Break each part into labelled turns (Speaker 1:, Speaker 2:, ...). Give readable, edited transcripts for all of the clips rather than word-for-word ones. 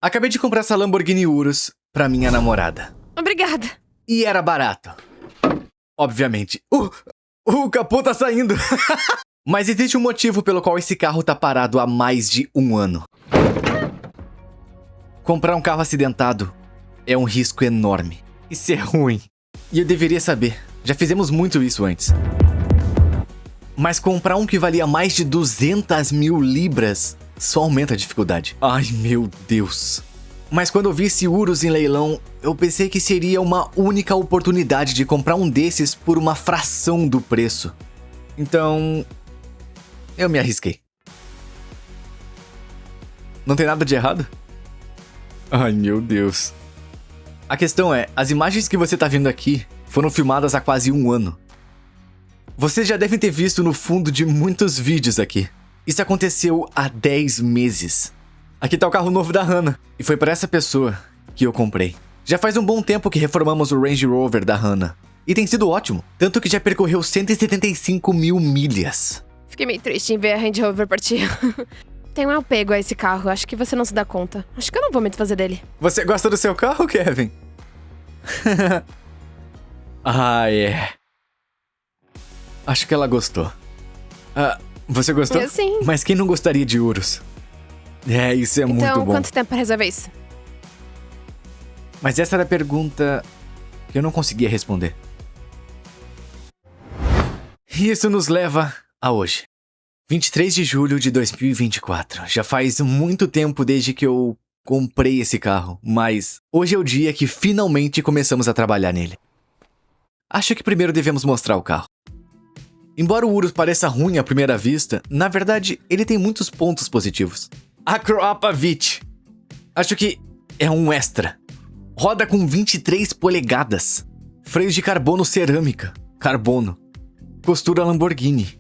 Speaker 1: Acabei de comprar essa Lamborghini Urus pra minha namorada.
Speaker 2: Obrigada.
Speaker 1: E era barato. Obviamente. O capô tá saindo. Mas existe um motivo pelo qual esse carro tá parado há mais de 1 ano. Comprar um carro acidentado é um risco enorme. Isso é ruim. E eu deveria saber. Já fizemos muito isso antes. Mas comprar um que valia mais de 200 mil libras só aumenta a dificuldade. Ai, meu Deus. Mas quando eu vi esse Urus em leilão, eu pensei que seria uma única oportunidade de comprar um desses por uma fração do preço. Então, eu me arrisquei. Não tem nada de errado? Ai, meu Deus. A questão é, as imagens que você tá vendo aqui foram filmadas há quase 1 ano. Vocês já devem ter visto no fundo de muitos vídeos aqui. Isso aconteceu há 10 meses. Aqui tá o carro novo da Hannah. E foi para essa pessoa que eu comprei. Já faz um bom tempo que reformamos o Range Rover da Hannah. E tem sido ótimo. Tanto que já percorreu 175 mil milhas.
Speaker 2: Fiquei meio triste em ver a Range Rover partir. Tem um apego a esse carro, acho que você não se dá conta. Acho que eu não vou me desfazer dele.
Speaker 1: Você gosta do seu carro, Kevin? Ah, é. Acho que ela gostou. Ah, você gostou?
Speaker 2: Eu sim.
Speaker 1: Mas quem não gostaria de Urus? É, isso é muito
Speaker 2: Então,
Speaker 1: bom.
Speaker 2: quanto tempo pra resolver isso?
Speaker 1: Mas essa era a pergunta que eu não conseguia responder. E isso nos leva a hoje. 23 de julho de 2024. Já faz muito tempo desde que eu comprei esse carro, mas hoje é o dia que finalmente começamos a trabalhar nele. Acho que primeiro devemos mostrar o carro. Embora o Urus pareça ruim à primeira vista, na verdade ele tem muitos pontos positivos. A Kropavich. Acho que é um extra. Roda com 23 polegadas. Freios de carbono cerâmica. Carbono. Costura Lamborghini.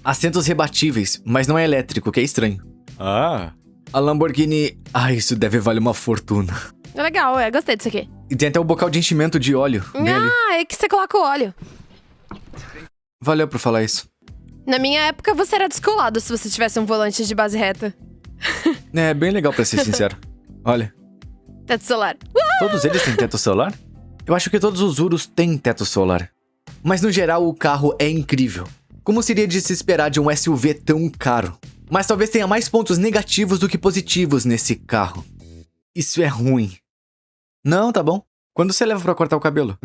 Speaker 1: Assentos rebatíveis, mas não é elétrico, que é estranho. Ah. A Lamborghini... isso deve valer uma fortuna.
Speaker 2: É legal, gostei disso aqui.
Speaker 1: E tem até o bocal de enchimento de óleo nele.
Speaker 2: É que você coloca o óleo.
Speaker 1: Valeu por falar isso.
Speaker 2: Na minha época, você era descolado se você tivesse um volante de base reta.
Speaker 1: É bem legal pra ser sincero. Olha,
Speaker 2: Teto solar.
Speaker 1: todos eles têm teto solar? Eu acho que todos os Urus têm teto solar. Mas no geral o carro é incrível. Como seria de se esperar de um SUV tão caro? Mas talvez tenha mais pontos negativos do que positivos nesse carro. Isso é ruim. Não, tá bom. Quando você leva pra cortar o cabelo?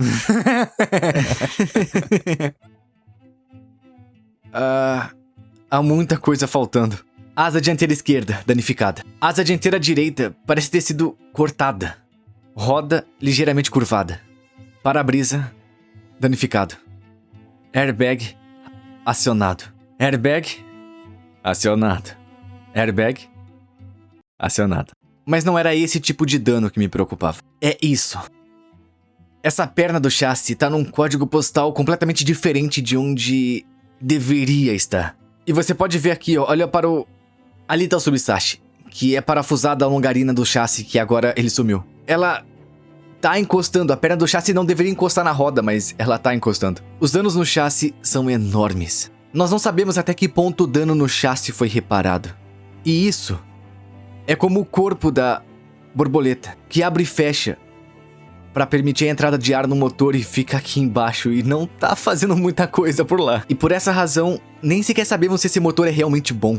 Speaker 1: Há muita coisa faltando. Asa dianteira esquerda, danificada. Asa dianteira direita parece ter sido cortada. Roda ligeiramente curvada. Para-brisa, danificado. Airbag, acionado. Airbag, acionado. Airbag, acionado. Mas não era esse tipo de dano que me preocupava. É isso. Essa perna do chassi tá num código postal completamente diferente de onde deveria estar. E você pode ver aqui, ó, olha para o... Ali tá o Subsashi, que é parafusada a longarina do chassi, que agora ele sumiu. Ela tá encostando, a perna do chassi não deveria encostar na roda, mas ela tá encostando. Os danos no chassi são enormes. Nós não sabemos até que ponto o dano no chassi foi reparado. E isso é como o corpo da borboleta, que abre e fecha para permitir a entrada de ar no motor e fica aqui embaixo e não tá fazendo muita coisa por lá. E por essa razão, nem sequer sabemos se esse motor é realmente bom.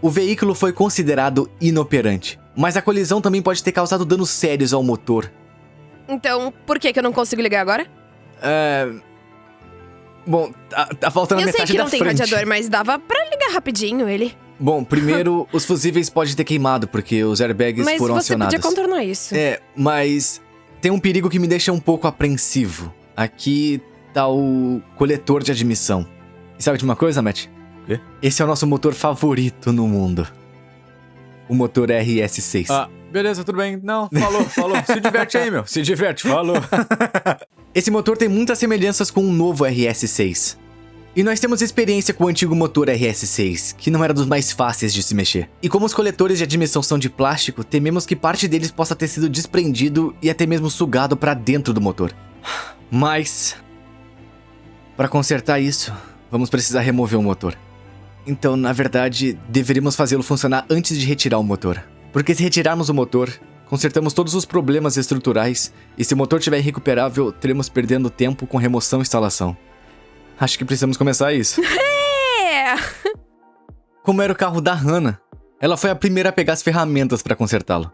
Speaker 1: O veículo foi considerado inoperante, mas a colisão também pode ter causado danos sérios ao motor.
Speaker 2: Então, por que eu não consigo ligar agora?
Speaker 1: Bom, tá faltando a
Speaker 2: Eu sei
Speaker 1: metade
Speaker 2: que
Speaker 1: da
Speaker 2: não tem
Speaker 1: frente.
Speaker 2: radiador, mas dava pra ligar rapidinho ele.
Speaker 1: Bom, primeiro, os fusíveis podem ter queimado, porque os airbags
Speaker 2: Mas
Speaker 1: foram
Speaker 2: você
Speaker 1: acionados.
Speaker 2: podia contornar isso.
Speaker 1: Mas tem um perigo que me deixa um pouco apreensivo. Aqui tá o coletor de admissão. E sabe de uma coisa, Matt?
Speaker 3: O quê?
Speaker 1: Esse é o nosso motor favorito no mundo. O motor RS6.
Speaker 3: Beleza, tudo bem. Não, falou. Se diverte aí, meu. Se diverte, falou.
Speaker 1: Esse motor tem muitas semelhanças com o novo RS6. E nós temos experiência com o antigo motor RS6, que não era dos mais fáceis de se mexer. E como os coletores de admissão são de plástico, tememos que parte deles possa ter sido desprendido e até mesmo sugado para dentro do motor. Mas, para consertar isso, vamos precisar remover o motor. Então, na verdade, deveríamos fazê-lo funcionar antes de retirar o motor. Porque se retirarmos o motor, consertamos todos os problemas estruturais, e se o motor estiver irrecuperável, teremos perdendo tempo com remoção e instalação. Acho que precisamos começar isso.
Speaker 2: É!
Speaker 1: Como era o carro da Hannah, ela foi a primeira a pegar as ferramentas para consertá-lo.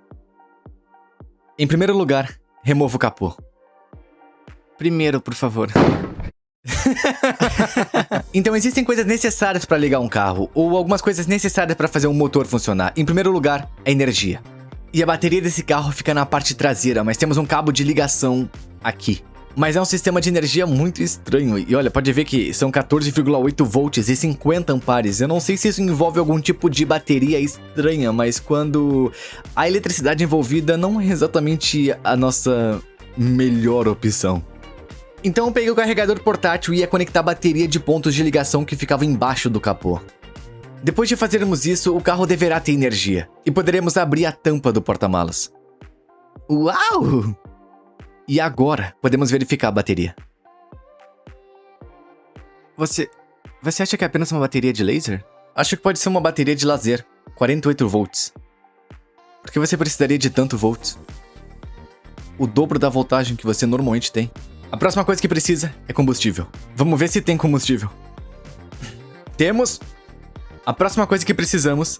Speaker 1: Em primeiro lugar, remova o capô. Primeiro, por favor. Então existem coisas necessárias para ligar um carro, ou algumas coisas necessárias para fazer um motor funcionar. Em primeiro lugar, a energia. E a bateria desse carro fica na parte traseira, mas temos um cabo de ligação aqui. Mas é um sistema de energia muito estranho. E olha, pode ver que são 14,8 volts e 50 amperes. Eu não sei se isso envolve algum tipo de bateria estranha, mas quando a eletricidade envolvida não é exatamente a nossa melhor opção. Então eu peguei o carregador portátil e ia conectar a bateria de pontos de ligação que ficavam embaixo do capô. Depois de fazermos isso, o carro deverá ter energia, e poderemos abrir a tampa do porta-malas. Uau! E agora, podemos verificar a bateria. Você acha que é apenas uma bateria de laser? Acho que pode ser uma bateria de laser, 48 volts. Por que você precisaria de tanto volts? O dobro da voltagem que você normalmente tem. A próxima coisa que precisa é combustível. Vamos ver se tem combustível. Temos! A próxima coisa que precisamos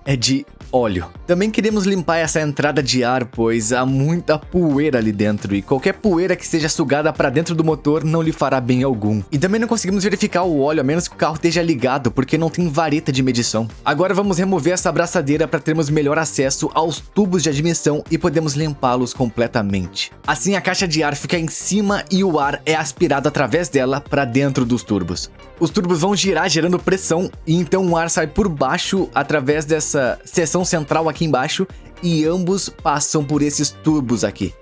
Speaker 1: é de óleo. Também queremos limpar essa entrada de ar, pois há muita poeira ali dentro, e qualquer poeira que seja sugada para dentro do motor não lhe fará bem algum. E também não conseguimos verificar o óleo a menos que o carro esteja ligado, porque não tem vareta de medição. Agora vamos remover essa abraçadeira para termos melhor acesso aos tubos de admissão e podemos limpá-los completamente. Assim a caixa de ar fica em cima e o ar é aspirado através dela para dentro dos turbos. Os turbos vão girar gerando pressão e então o ar sai por baixo através dessa seção central aqui embaixo e ambos passam por esses tubos aqui.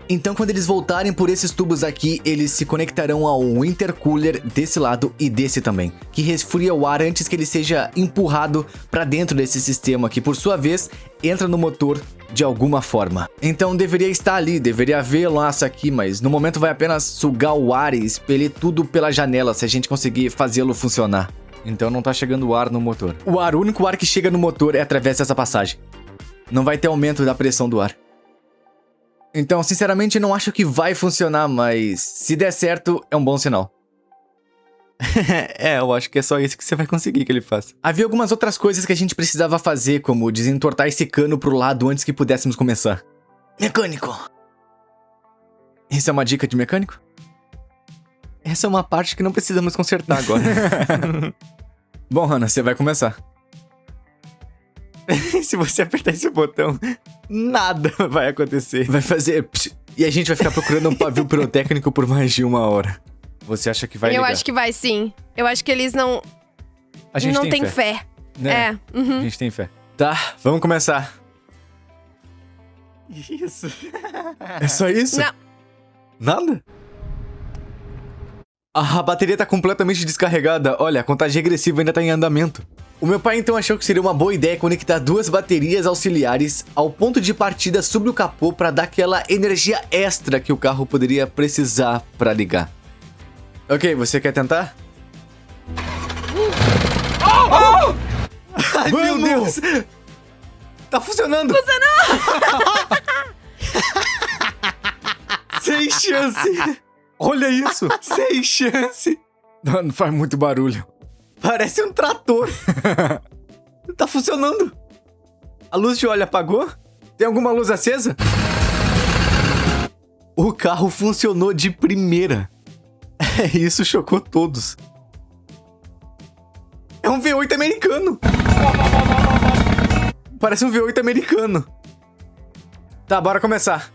Speaker 1: Então quando eles voltarem por esses tubos aqui, eles se conectarão ao intercooler desse lado e desse também, que resfria o ar antes que ele seja empurrado para dentro desse sistema que por sua vez entra no motor de alguma forma. Então deveria estar ali, deveria haver laço aqui, mas no momento vai apenas sugar o ar e expelir tudo pela janela se a gente conseguir fazê-lo funcionar. Então não tá chegando ar no motor. O único ar que chega no motor é através dessa passagem. Não vai ter aumento da pressão do ar. Então, sinceramente, não acho que vai funcionar, mas se der certo, é um bom sinal. Eu acho que é só isso que você vai conseguir que ele faça. Havia algumas outras coisas que a gente precisava fazer, como desentortar esse cano pro lado antes que pudéssemos começar. Mecânico! Isso é uma dica de mecânico? Essa é uma parte que não precisamos consertar agora. Bom, Hannah, você vai começar. Se você apertar esse botão, nada vai acontecer. Vai fazer... Psh, e a gente vai ficar procurando um pavio pirotécnico por mais de 1 hora. Você acha que vai ligar?
Speaker 2: Eu acho que vai, sim. Eu acho que eles não...
Speaker 1: A gente
Speaker 2: não
Speaker 1: tem
Speaker 2: tem fé.
Speaker 1: Né?
Speaker 2: É. Uhum.
Speaker 1: A gente tem fé. Tá, vamos começar. Isso. É só isso?
Speaker 2: Não.
Speaker 1: Nada? A bateria tá completamente descarregada. Olha, a contagem regressiva ainda tá em andamento. O meu pai então achou que seria uma boa ideia conectar 2 baterias auxiliares ao ponto de partida sobre o capô para dar aquela energia extra que o carro poderia precisar para ligar. Ok, você quer tentar? Ai, meu Deus! Tá funcionando! Funcionou! Sem chance! Olha isso! Sem chance! Não faz muito barulho. Parece um trator. Tá funcionando. A luz de óleo apagou? Tem alguma luz acesa? O carro funcionou de primeira. Isso chocou todos. É um V8 americano. Parece um V8 americano. Tá, bora começar.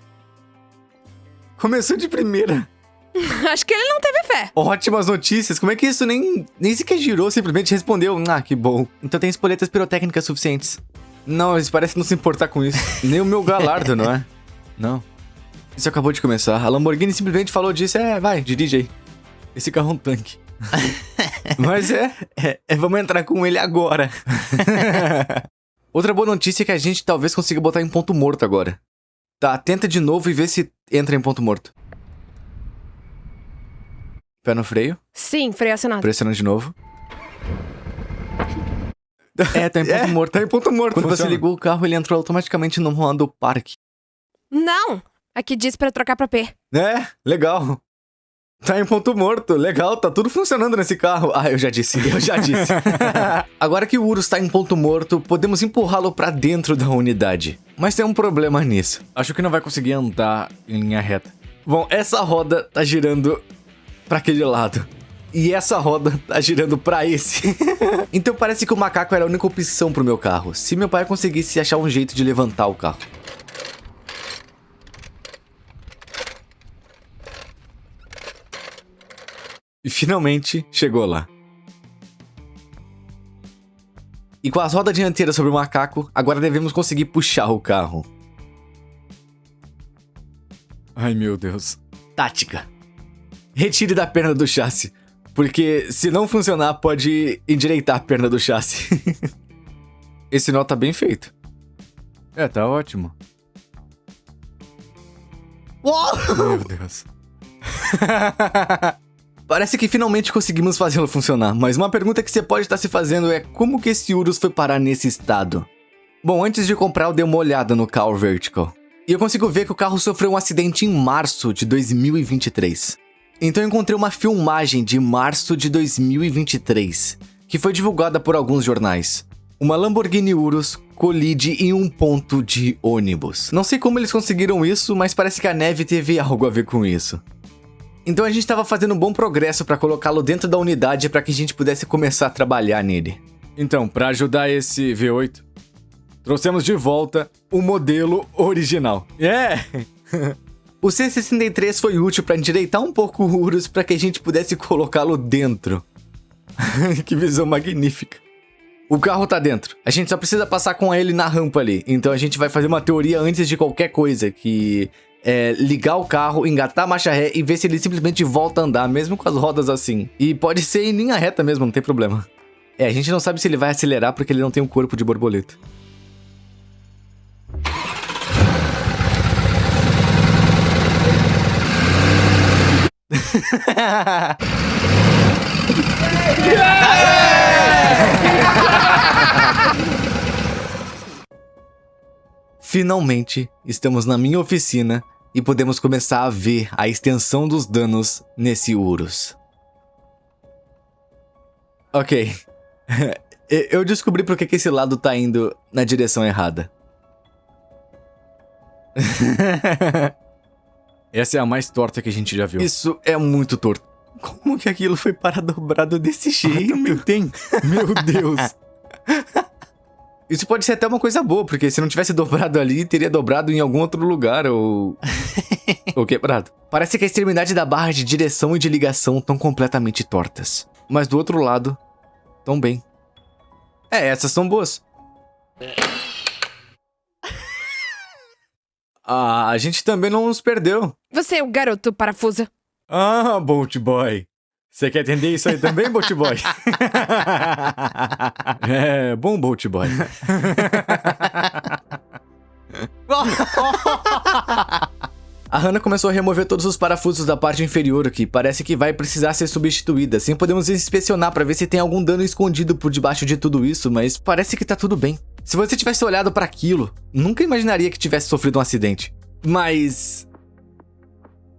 Speaker 1: Começou de primeira.
Speaker 2: Acho que ele não teve fé.
Speaker 1: Ótimas notícias. Como é que isso nem sequer girou, simplesmente respondeu? Ah, que bom. Então tem espoletas pirotécnicas suficientes. Não, eles parecem não se importar com isso. Nem o meu galardo, não é? Não. Isso acabou de começar. A Lamborghini simplesmente falou disso. Vai, dirige aí. Esse carro é um tanque. Mas vamos entrar com ele agora. Outra boa notícia é que a gente talvez consiga botar em ponto morto agora. Tá, tenta de novo e vê se entra em ponto morto. Pé no freio.
Speaker 2: Sim, freio acionado.
Speaker 1: Pressionando de novo. Tá em ponto morto.
Speaker 3: Tá em ponto morto.
Speaker 1: Quando você
Speaker 3: funciona.
Speaker 1: ligou o carro, ele entrou automaticamente no modo parque.
Speaker 2: Não! Aqui diz pra trocar pra P.
Speaker 3: É, legal. Tá em ponto morto, legal, tá tudo funcionando nesse carro.
Speaker 1: Ah, eu já disse. Agora que o Urus tá em ponto morto, podemos empurrá-lo pra dentro da unidade. Mas tem um problema nisso.
Speaker 3: Acho que não vai conseguir andar em linha reta.
Speaker 1: Bom, essa roda tá girando pra aquele lado. E essa roda tá girando pra esse. Então parece que o macaco era a única opção pro meu carro. Se meu pai conseguisse achar um jeito de levantar o carro. E finalmente chegou lá. E com as rodas dianteiras sobre o macaco, agora devemos conseguir puxar o carro.
Speaker 3: Ai, meu Deus.
Speaker 1: Tática. Retire da perna do chassi. Porque se não funcionar, pode endireitar a perna do chassi.
Speaker 3: Esse nó tá bem feito. É, tá ótimo. Meu Deus.
Speaker 1: Parece que finalmente conseguimos fazê-lo funcionar, mas uma pergunta que você pode estar se fazendo é como que esse Urus foi parar nesse estado? Bom, antes de comprar eu dei uma olhada no Car Vertical. E eu consigo ver que o carro sofreu um acidente em março de 2023. Então eu encontrei uma filmagem de março de 2023, que foi divulgada por alguns jornais. Uma Lamborghini Urus colide em um ponto de ônibus. Não sei como eles conseguiram isso, mas parece que a neve teve algo a ver com isso. Então a gente estava fazendo um bom progresso para colocá-lo dentro da unidade para que a gente pudesse começar a trabalhar nele.
Speaker 3: Então, pra ajudar esse V8, trouxemos de volta o modelo original.
Speaker 1: O C63 foi útil para endireitar um pouco o Urus para que a gente pudesse colocá-lo dentro.
Speaker 3: Que visão magnífica.
Speaker 1: O carro tá dentro. A gente só precisa passar com ele na rampa ali. Então a gente vai fazer uma teoria antes de qualquer coisa, que é ligar o carro, engatar a marcha ré e ver se ele simplesmente volta a andar, mesmo com as rodas assim. E pode ser em linha reta mesmo, não tem problema. A gente não sabe se ele vai acelerar porque ele não tem um corpo de borboleta. Finalmente, estamos na minha oficina e podemos começar a ver a extensão dos danos nesse Urus. Ok. Eu descobri por que esse lado tá indo na direção errada.
Speaker 3: Essa é a mais torta que a gente já viu.
Speaker 1: Isso é muito torto. Como que aquilo foi paradobrado desse jeito?
Speaker 3: Também tem. Meu Deus.
Speaker 1: Isso pode ser até uma coisa boa, porque se não tivesse dobrado ali, teria dobrado em algum outro lugar, ou quebrado. Parece que a extremidade da barra de direção e de ligação estão completamente tortas. Mas do outro lado, estão bem. Essas são boas. A gente também não nos perdeu.
Speaker 2: Você é o garoto parafusa.
Speaker 3: Ah, Bolt Boy. Você quer entender isso aí também, Bolt Boy? É, bom Bolt Boy.
Speaker 1: A Hannah começou a remover todos os parafusos da parte inferior aqui. Parece que vai precisar ser substituída. Assim podemos inspecionar para ver se tem algum dano escondido por debaixo de tudo isso, mas parece que tá tudo bem. Se você tivesse olhado para aquilo, nunca imaginaria que tivesse sofrido um acidente. Mas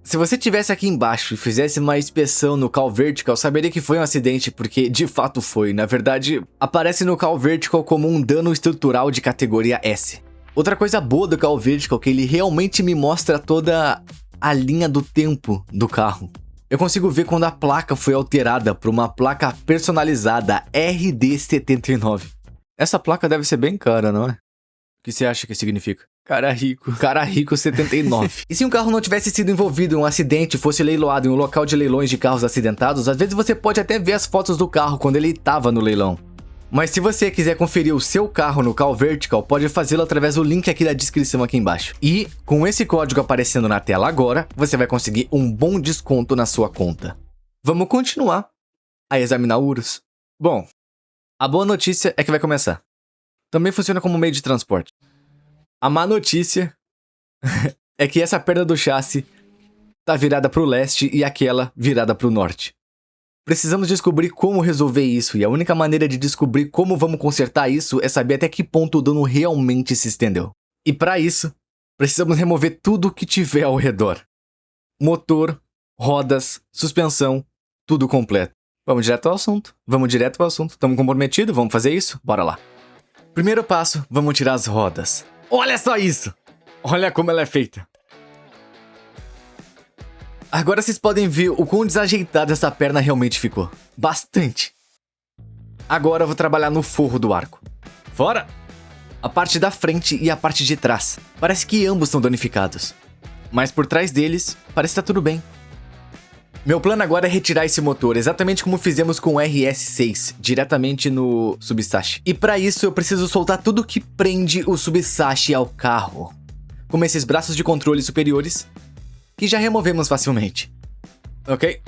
Speaker 1: se você tivesse aqui embaixo e fizesse uma inspeção no Car Vertical, saberia que foi um acidente, porque de fato foi. Na verdade, aparece no Car Vertical como um dano estrutural de categoria S. Outra coisa boa do Car Vertical é que ele realmente me mostra toda a linha do tempo do carro. Eu consigo ver quando a placa foi alterada para uma placa personalizada RD79. Essa placa deve ser bem cara, não é? O que você acha que significa? Cara rico 79. E se um carro não tivesse sido envolvido em um acidente e fosse leiloado em um local de leilões de carros acidentados, às vezes você pode até ver as fotos do carro quando ele estava no leilão. Mas se você quiser conferir o seu carro no Car Vertical, pode fazê-lo através do link aqui da descrição aqui embaixo. E com esse código aparecendo na tela agora, você vai conseguir um bom desconto na sua conta. Vamos continuar a examinar o Urus. Bom, a boa notícia é que vai começar. Também funciona como meio de transporte. A má notícia é que essa perna do chassi tá virada pro leste e aquela virada pro norte. Precisamos descobrir como resolver isso, e a única maneira de descobrir como vamos consertar isso é saber até que ponto o dano realmente se estendeu. E para isso, precisamos remover tudo que tiver ao redor. Motor, rodas, suspensão, tudo completo. Vamos direto ao assunto. Estamos comprometidos? Vamos fazer isso? Bora lá. Primeiro passo, vamos tirar as rodas. Olha só isso! Olha como ela é feita. Agora vocês podem ver o quão desajeitada essa perna realmente ficou. Bastante. Agora eu vou trabalhar no forro do arco. Fora! A parte da frente e a parte de trás. Parece que ambos estão danificados. Mas por trás deles, parece que tá tudo bem. Meu plano agora é retirar esse motor, exatamente como fizemos com o RS6, diretamente no Subsashi. E para isso eu preciso soltar tudo que prende o Subsashi ao carro. Como esses braços de controle superiores, que já removemos facilmente. Ok?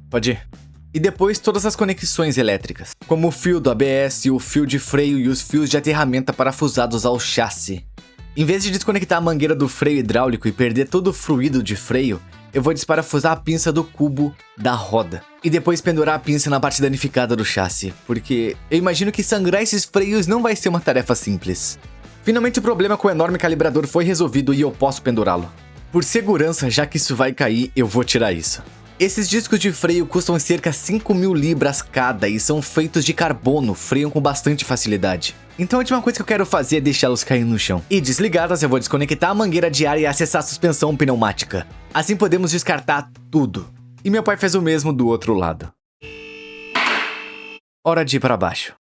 Speaker 1: Pode ir. E depois todas as conexões elétricas, como o fio do ABS, o fio de freio e os fios de aterramento parafusados ao chassi. Em vez de desconectar a mangueira do freio hidráulico e perder todo o fluido de freio, eu vou desparafusar a pinça do cubo da roda. E depois pendurar a pinça na parte danificada do chassi, porque eu imagino que sangrar esses freios não vai ser uma tarefa simples. Finalmente o problema com o enorme calibrador foi resolvido e eu posso pendurá-lo. Por segurança, já que isso vai cair, eu vou tirar isso. Esses discos de freio custam cerca 5.000 libras cada e são feitos de carbono, freiam com bastante facilidade. Então a última coisa que eu quero fazer é deixá-los cair no chão. E desligadas, eu vou desconectar a mangueira de ar e acessar a suspensão pneumática. Assim podemos descartar tudo. E meu pai fez o mesmo do outro lado. Hora de ir para baixo.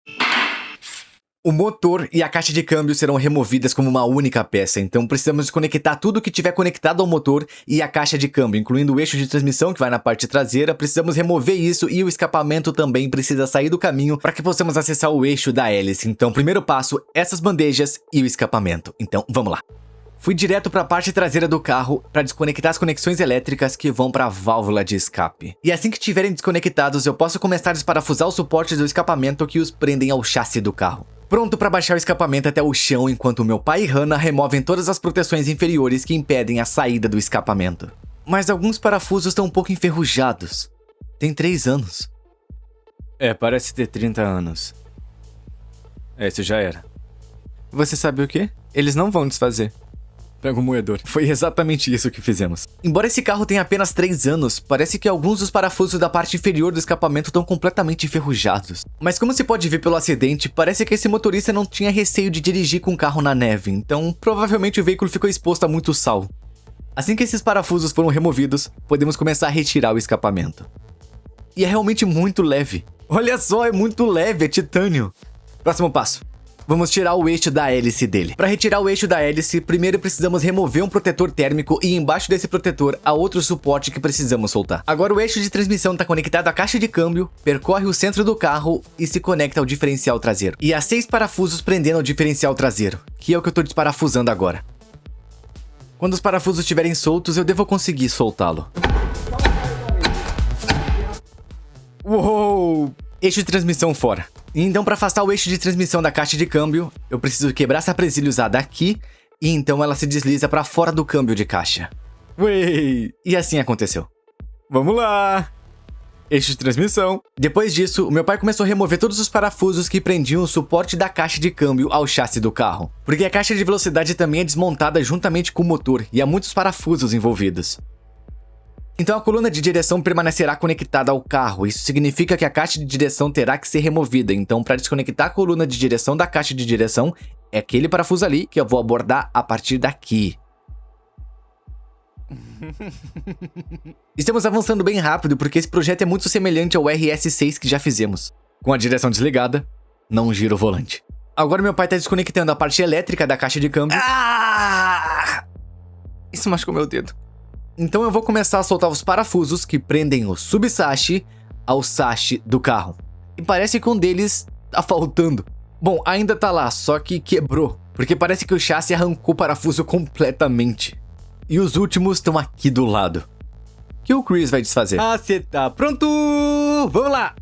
Speaker 1: O motor e a caixa de câmbio serão removidas como uma única peça, então precisamos desconectar tudo que tiver conectado ao motor e à caixa de câmbio, incluindo o eixo de transmissão que vai na parte traseira. Precisamos remover isso e o escapamento também precisa sair do caminho para que possamos acessar o eixo da hélice. Então, primeiro passo, essas bandejas e o escapamento. Então, vamos lá. Fui direto para a parte traseira do carro para desconectar as conexões elétricas que vão para a válvula de escape. E assim que estiverem desconectados, eu posso começar a desparafusar os suportes do escapamento que os prendem ao chassi do carro. Pronto para baixar o escapamento até o chão enquanto meu pai e Hannah removem todas as proteções inferiores que impedem a saída do escapamento. Mas alguns parafusos estão um pouco enferrujados. Tem 3 anos.
Speaker 3: Parece ter 30 anos. Isso já era.
Speaker 1: Você sabe o quê? Eles não vão desfazer.
Speaker 3: Pega o moedor.
Speaker 1: Foi exatamente isso que fizemos. Embora esse carro tenha apenas 3 anos, parece que alguns dos parafusos da parte inferior do escapamento estão completamente enferrujados. Mas como se pode ver pelo acidente, parece que esse motorista não tinha receio de dirigir com o carro na neve, então provavelmente o veículo ficou exposto a muito sal. Assim que esses parafusos foram removidos, podemos começar a retirar o escapamento. E é realmente muito leve. Olha só, é muito leve, é titânio. Próximo passo. Vamos tirar o eixo da hélice dele. Para retirar o eixo da hélice, primeiro precisamos remover um protetor térmico e embaixo desse protetor há outro suporte que precisamos soltar. Agora o eixo de transmissão está conectado à caixa de câmbio, percorre o centro do carro e se conecta ao diferencial traseiro. E há 6 parafusos prendendo ao diferencial traseiro, que é o que eu estou desparafusando agora. Quando os parafusos estiverem soltos, eu devo conseguir soltá-lo. Uou! Eixo de transmissão fora. Então, para afastar o eixo de transmissão da caixa de câmbio, eu preciso quebrar essa presilha usada aqui, e então ela se desliza para fora do câmbio de caixa.
Speaker 3: Uei!
Speaker 1: E assim aconteceu.
Speaker 3: Vamos lá! Eixo de transmissão.
Speaker 1: Depois disso, o meu pai começou a remover todos os parafusos que prendiam o suporte da caixa de câmbio ao chassi do carro. Porque a caixa de velocidade também é desmontada juntamente com o motor, e há muitos parafusos envolvidos. Então a coluna de direção permanecerá conectada ao carro. Isso significa que a caixa de direção terá que ser removida. Então, para desconectar a coluna de direção da caixa de direção, é aquele parafuso ali que eu vou abordar a partir daqui. Estamos avançando bem rápido porque esse projeto é muito semelhante ao RS6 que já fizemos. Com a direção desligada, não gira o volante. Agora meu pai está desconectando a parte elétrica da caixa de câmbio. Isso machucou meu dedo. Então eu vou começar a soltar os parafusos que prendem o Subsashi ao sashi do carro. E parece que um deles tá faltando. Bom, ainda tá lá, só que quebrou. Porque parece que o chassi arrancou o parafuso completamente. E os últimos estão aqui do lado. Que o Chris vai desfazer.
Speaker 3: Você tá pronto! Vamos lá!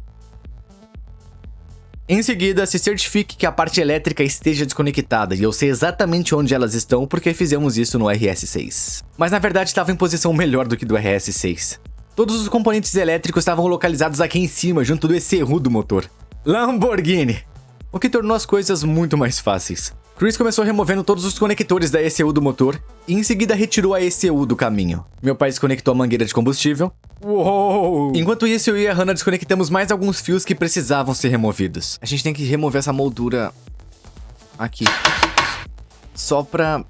Speaker 1: Em seguida, se certifique que a parte elétrica esteja desconectada, e eu sei exatamente onde elas estão porque fizemos isso no RS6. Mas na verdade estava em posição melhor do que do RS6. Todos os componentes elétricos estavam localizados aqui em cima, junto do ECU do motor. Lamborghini! O que tornou as coisas muito mais fáceis. Chris começou removendo todos os conectores da ECU do motor e em seguida retirou a ECU do caminho. Meu pai desconectou a mangueira de combustível.
Speaker 3: Uou!
Speaker 1: Enquanto isso, eu e a Hannah desconectamos mais alguns fios que precisavam ser removidos. A gente tem que remover essa moldura aqui. Só pra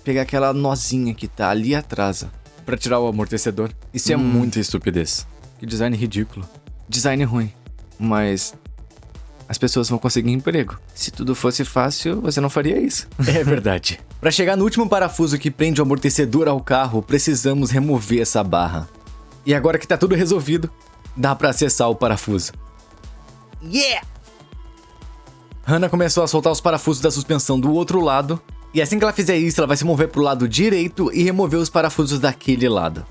Speaker 1: pegar aquela nozinha que tá ali atrás.
Speaker 3: Pra tirar o amortecedor. Isso é muita estupidez. Que design ridículo.
Speaker 1: Design ruim. Mas as pessoas vão conseguir emprego. Se tudo fosse fácil, você não faria isso. É verdade. Para chegar no último parafuso que prende o amortecedor ao carro, precisamos remover essa barra. E agora que tá tudo resolvido, dá para acessar o parafuso. Yeah! Hannah começou a soltar os parafusos da suspensão do outro lado, e assim que ela fizer isso, ela vai se mover pro lado direito e remover os parafusos daquele lado.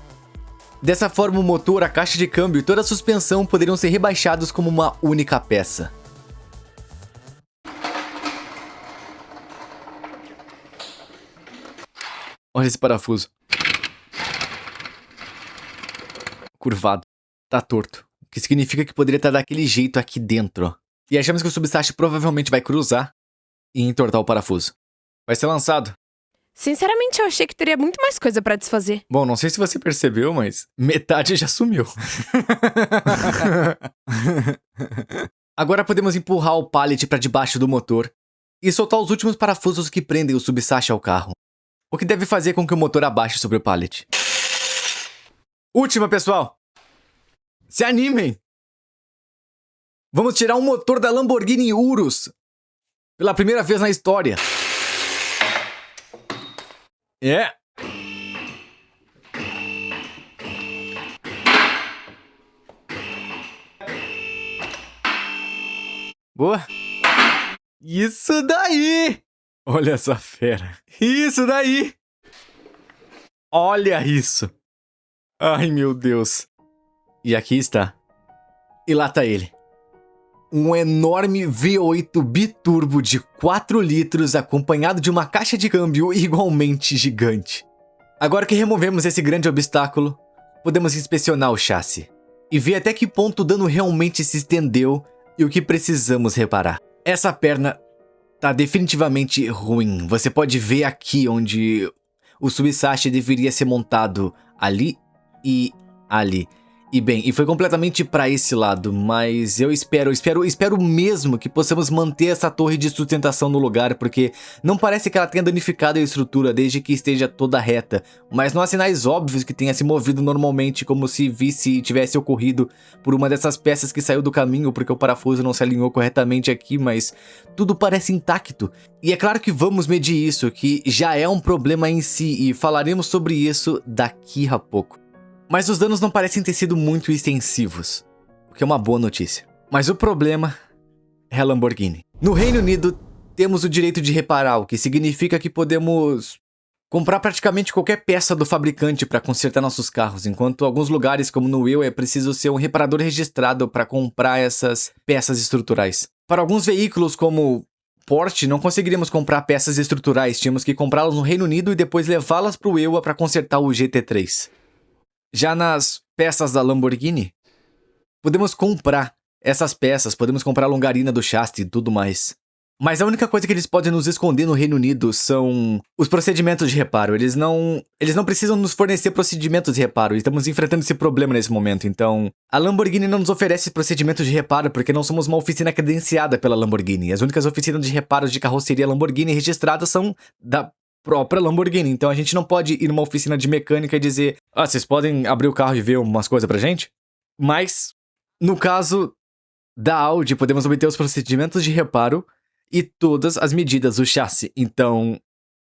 Speaker 1: Dessa forma, o motor, a caixa de câmbio e toda a suspensão poderiam ser rebaixados como uma única peça. Olha esse parafuso. Curvado. Tá torto. O que significa que poderia estar daquele jeito aqui dentro, ó. E achamos que o subsache provavelmente vai cruzar e entortar o parafuso. Vai ser lançado.
Speaker 2: Sinceramente, eu achei que teria muito mais coisa pra desfazer.
Speaker 1: Bom, não sei se você percebeu, mas metade já sumiu. Agora podemos empurrar o pallet pra debaixo do motor e soltar os últimos parafusos que prendem o subsache ao carro. O que deve fazer com que o motor abaixe sobre o pallet. Última, pessoal! Se animem! Vamos tirar um motor da Lamborghini Urus pela primeira vez na história. É. Boa. Isso daí! Olha essa fera. Isso daí! Olha isso! Ai, meu Deus. E aqui está. E lá tá ele. Um enorme V8 biturbo de 4 litros acompanhado de uma caixa de câmbio igualmente gigante. Agora que removemos esse grande obstáculo, podemos inspecionar o chassi e ver até que ponto o dano realmente se estendeu e o que precisamos reparar. Essa perna tá definitivamente ruim. Você pode ver aqui onde o subsache deveria ser montado ali e ali. E bem, e foi completamente pra esse lado, mas eu espero mesmo que possamos manter essa torre de sustentação no lugar, porque não parece que ela tenha danificado a estrutura desde que esteja toda reta, mas não há sinais óbvios que tenha se movido normalmente, como se tivesse ocorrido por uma dessas peças que saiu do caminho porque o parafuso não se alinhou corretamente aqui, mas tudo parece intacto. E é claro que vamos medir isso, que já é um problema em si, e falaremos sobre isso daqui a pouco. Mas os danos não parecem ter sido muito extensivos, o que é uma boa notícia. Mas o problema é a Lamborghini. No Reino Unido, temos o direito de reparar, o que significa que podemos comprar praticamente qualquer peça do fabricante para consertar nossos carros, enquanto alguns lugares, como no EU, é preciso ser um reparador registrado para comprar essas peças estruturais. Para alguns veículos, como Porsche, não conseguiríamos comprar peças estruturais, tínhamos que comprá-las no Reino Unido e depois levá-las para o EU para consertar o GT3. Já nas peças da Lamborghini, podemos comprar essas peças, podemos comprar a longarina do chassi e tudo mais. Mas a única coisa que eles podem nos esconder no Reino Unido são os procedimentos de reparo. Eles não precisam nos fornecer procedimentos de reparo. Estamos enfrentando esse problema nesse momento, então a Lamborghini não nos oferece procedimentos de reparo porque não somos uma oficina credenciada pela Lamborghini. As únicas oficinas de reparos de carroceria Lamborghini registradas são da própria Lamborghini, então a gente não pode ir numa oficina de mecânica e dizer: ah, vocês podem abrir o carro e ver umas coisas pra gente? Mas, no caso da Audi, podemos obter os procedimentos de reparo e todas as medidas do chassi. Então,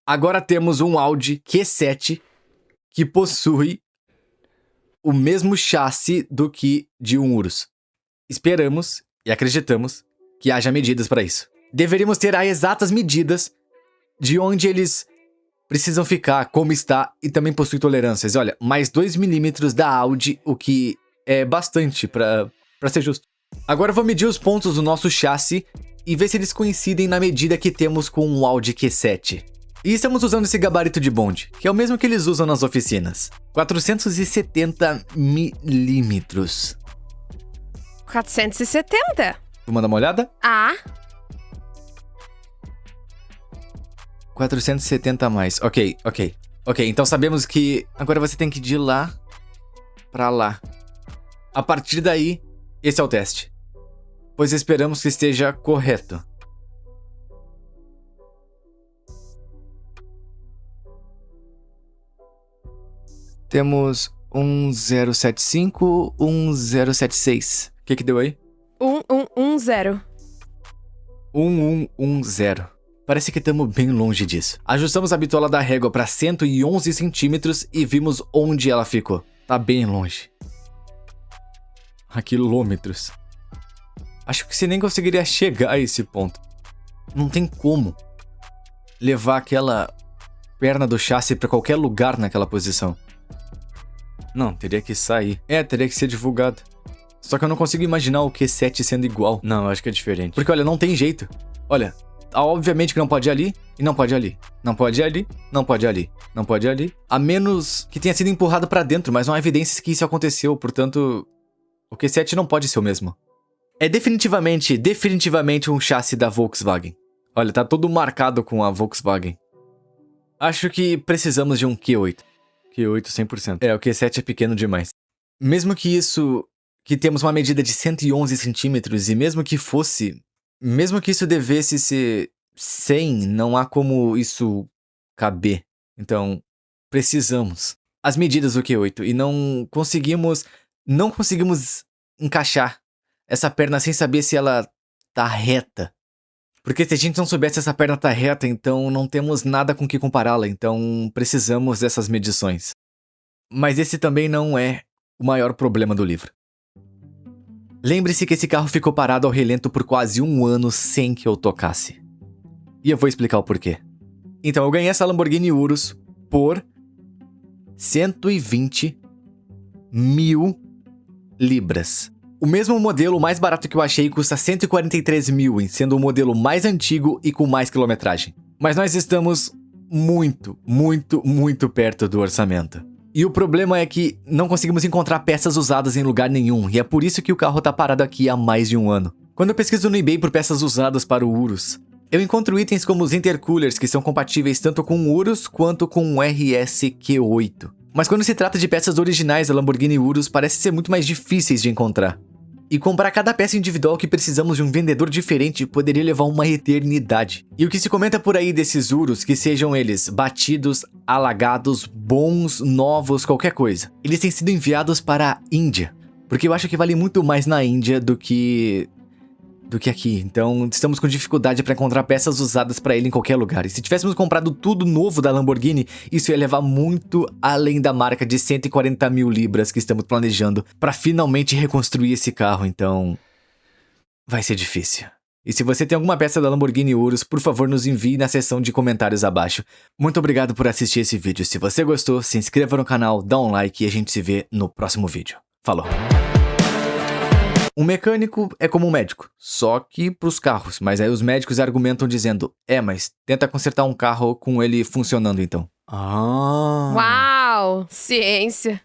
Speaker 1: agora temos um Audi Q7 que possui o mesmo chassi do que de um Urus. Esperamos e acreditamos que haja medidas para isso. Deveríamos ter as exatas medidas de onde eles precisam ficar, como está, e também possui tolerâncias. Olha, mais 2 milímetros da Audi, o que é bastante pra ser justo. Agora eu vou medir os pontos do nosso chassi e ver se eles coincidem na medida que temos com o Audi Q7. E estamos usando esse gabarito de bonde, que é o mesmo que eles usam nas oficinas. 470 milímetros.
Speaker 2: 470?
Speaker 1: Vamos dar uma olhada?
Speaker 2: Ah,
Speaker 1: 470 a mais. Ok. Ok, então sabemos que agora você tem que ir de lá pra lá. A partir daí, esse é o teste. Pois esperamos que esteja correto. Temos 1075, 1076. O que deu aí?
Speaker 2: 1110.
Speaker 1: 1110. Parece que estamos bem longe disso. Ajustamos a bitola da régua para 111 centímetros e vimos onde ela ficou. Tá bem longe. A quilômetros. Acho que você nem conseguiria chegar a esse ponto. Não tem como levar aquela perna do chassi para qualquer lugar naquela posição. Não, teria que sair. Teria que ser divulgado. Só que eu não consigo imaginar o Q7 sendo igual. Não, eu acho que é diferente. Porque, olha, não tem jeito. Olha, obviamente que não pode ir ali e não pode ir ali. Não pode ir ali, não pode ir ali. Não pode ir ali. A menos que tenha sido empurrado pra dentro, mas não há evidências que isso aconteceu. Portanto, o Q7 não pode ser o mesmo. É definitivamente um chassi da Volkswagen. Olha, tá todo marcado com a Volkswagen. Acho que precisamos de um Q8. Q8 100%. O Q7 é pequeno demais. Mesmo que temos uma medida de 111 centímetros e mesmo que isso devesse ser 100, não há como isso caber. Então, precisamos. As medidas do Q8 e não conseguimos encaixar essa perna sem saber se ela tá reta. Porque se a gente não soubesse se essa perna tá reta, então não temos nada com que compará-la, então precisamos dessas medições. Mas esse também não é o maior problema do livro. Lembre-se que esse carro ficou parado ao relento por quase 1 ano sem que eu tocasse. E eu vou explicar o porquê. Então, eu ganhei essa Lamborghini Urus por 120 mil libras. O mesmo modelo mais barato que eu achei custa 143 mil, sendo o modelo mais antigo e com mais quilometragem. Mas nós estamos muito perto do orçamento. E o problema é que não conseguimos encontrar peças usadas em lugar nenhum, e é por isso que o carro tá parado aqui há mais de 1 ano. Quando eu pesquiso no eBay por peças usadas para o Urus, eu encontro itens como os intercoolers que são compatíveis tanto com o Urus quanto com o RS Q8. Mas quando se trata de peças originais da Lamborghini Urus, parece ser muito mais difíceis de encontrar. E comprar cada peça individual que precisamos de um vendedor diferente poderia levar uma eternidade. E o que se comenta por aí desses Urus, que sejam eles batidos, alagados, bons, novos, qualquer coisa, eles têm sido enviados para a Índia. Porque eu acho que vale muito mais na Índia do que aqui. Então estamos com dificuldade para encontrar peças usadas para ele em qualquer lugar. E se tivéssemos comprado tudo novo da Lamborghini, isso ia levar muito além da marca de 140 mil libras que estamos planejando para finalmente reconstruir esse carro. Então vai ser difícil. E se você tem alguma peça da Lamborghini Urus, por favor nos envie na seção de comentários abaixo. Muito obrigado por assistir esse vídeo. Se você gostou, se inscreva no canal, dá um like e a gente se vê no próximo vídeo. Falou! Um mecânico é como um médico, só que pros carros. Mas aí os médicos argumentam dizendo, mas tenta consertar um carro com ele funcionando então.
Speaker 2: Uau! Ciência!